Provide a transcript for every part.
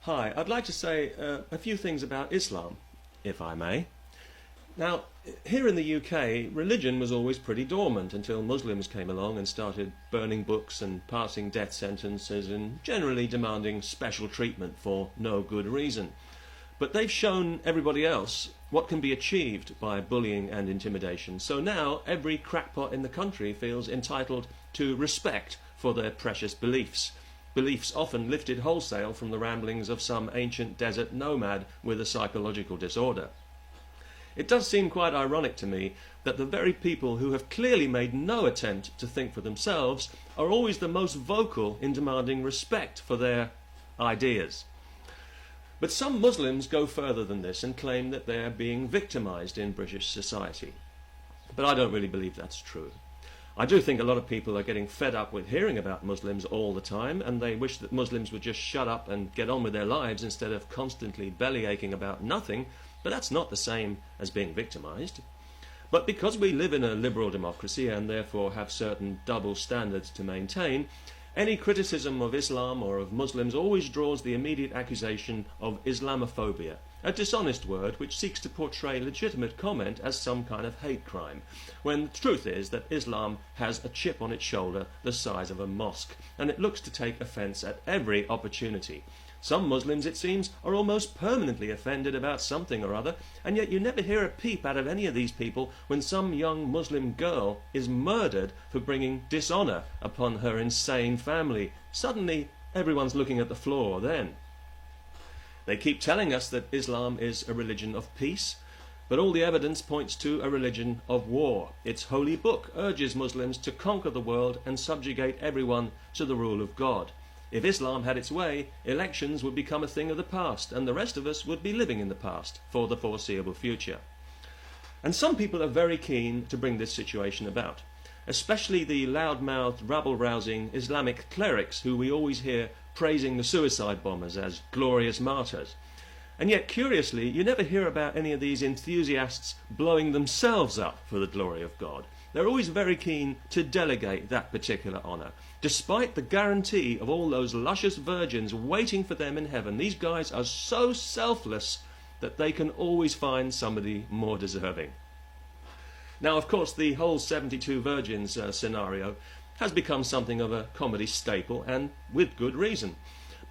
Hi, I'd like to say a few things about Islam, if I may. Now, here in the UK, religion was always pretty dormant until Muslims came along and started burning books and passing death sentences and generally demanding special treatment for no good reason. But they've shown everybody else what can be achieved by bullying and intimidation. So now every crackpot in the country feels entitled to respect for their precious beliefs. Beliefs often lifted wholesale from the ramblings of some ancient desert nomad with a psychological disorder. It does seem quite ironic to me that the very people who have clearly made no attempt to think for themselves are always the most vocal in demanding respect for their ideas. But some Muslims go further than this and claim that they are being victimized in British society. But I don't really believe that's true. I do think a lot of people are getting fed up with hearing about Muslims all the time, and they wish that Muslims would just shut up and get on with their lives instead of constantly bellyaching about nothing, but that's not the same as being victimized. But because we live in a liberal democracy and therefore have certain double standards to maintain, any criticism of Islam or of Muslims always draws the immediate accusation of Islamophobia, a dishonest word which seeks to portray legitimate comment as some kind of hate crime, when the truth is that Islam has a chip on its shoulder the size of a mosque, and it looks to take offence at every opportunity. Some Muslims, it seems, are almost permanently offended about something or other, and yet you never hear a peep out of any of these people when some young Muslim girl is murdered for bringing dishonour upon her insane family. Suddenly, everyone's looking at the floor then. They keep telling us that Islam is a religion of peace, but all the evidence points to a religion of war. Its holy book urges Muslims to conquer the world and subjugate everyone to the rule of God. If Islam had its way, elections would become a thing of the past, and the rest of us would be living in the past for the foreseeable future. And some people are very keen to bring this situation about, especially the loud-mouthed, rabble-rousing Islamic clerics who we always hear praising the suicide bombers as glorious martyrs. And yet, curiously, you never hear about any of these enthusiasts blowing themselves up for the glory of God. They're always very keen to delegate that particular honour. Despite the guarantee of all those luscious virgins waiting for them in heaven, these guys are so selfless that they can always find somebody more deserving. Now, of course, the whole 72 virgins scenario has become something of a comedy staple, and with good reason.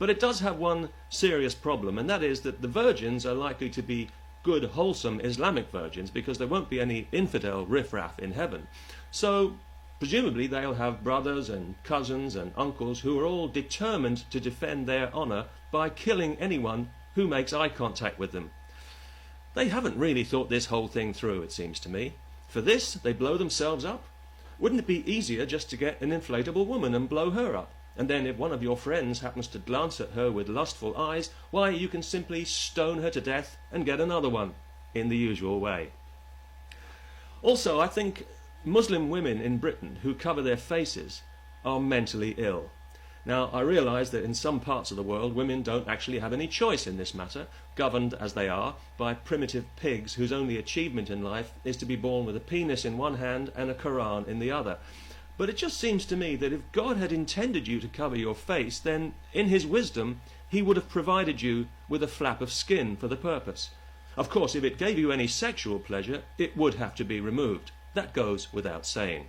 But it does have one serious problem, and that is that the virgins are likely to be good, wholesome Islamic virgins because there won't be any infidel riffraff in heaven. So, presumably they'll have brothers and cousins and uncles who are all determined to defend their honour by killing anyone who makes eye contact with them. They haven't really thought this whole thing through, it seems to me. For this, they blow themselves up. Wouldn't it be easier just to get an inflatable woman and blow her up? And then if one of your friends happens to glance at her with lustful eyes, why, you can simply stone her to death and get another one, in the usual way. Also, I think Muslim women in Britain who cover their faces are mentally ill. Now, I realise that in some parts of the world women don't actually have any choice in this matter, governed as they are by primitive pigs whose only achievement in life is to be born with a penis in one hand and a Quran in the other. But it just seems to me that if God had intended you to cover your face, then in his wisdom he would have provided you with a flap of skin for the purpose. Of course, if it gave you any sexual pleasure, it would have to be removed. That goes without saying.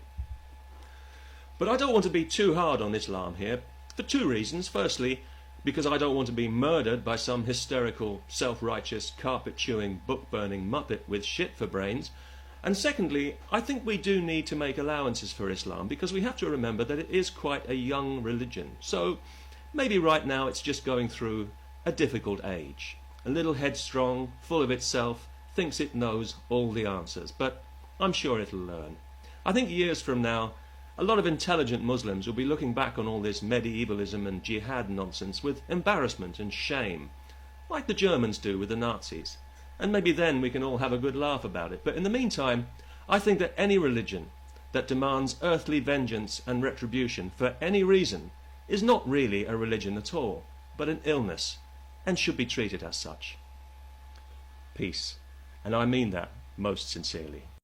But I don't want to be too hard on Islam here, for two reasons. Firstly, because I don't want to be murdered by some hysterical, self-righteous, carpet-chewing, book-burning muppet with shit for brains. And secondly, I think we do need to make allowances for Islam, because we have to remember that it is quite a young religion. So maybe right now it's just going through a difficult age. A little headstrong, full of itself, thinks it knows all the answers. But I'm sure it'll learn. I think years from now, a lot of intelligent Muslims will be looking back on all this medievalism and jihad nonsense with embarrassment and shame, like the Germans do with the Nazis. And maybe then we can all have a good laugh about it. But in the meantime, I think that any religion that demands earthly vengeance and retribution for any reason is not really a religion at all, but an illness, and should be treated as such. Peace. And I mean that most sincerely.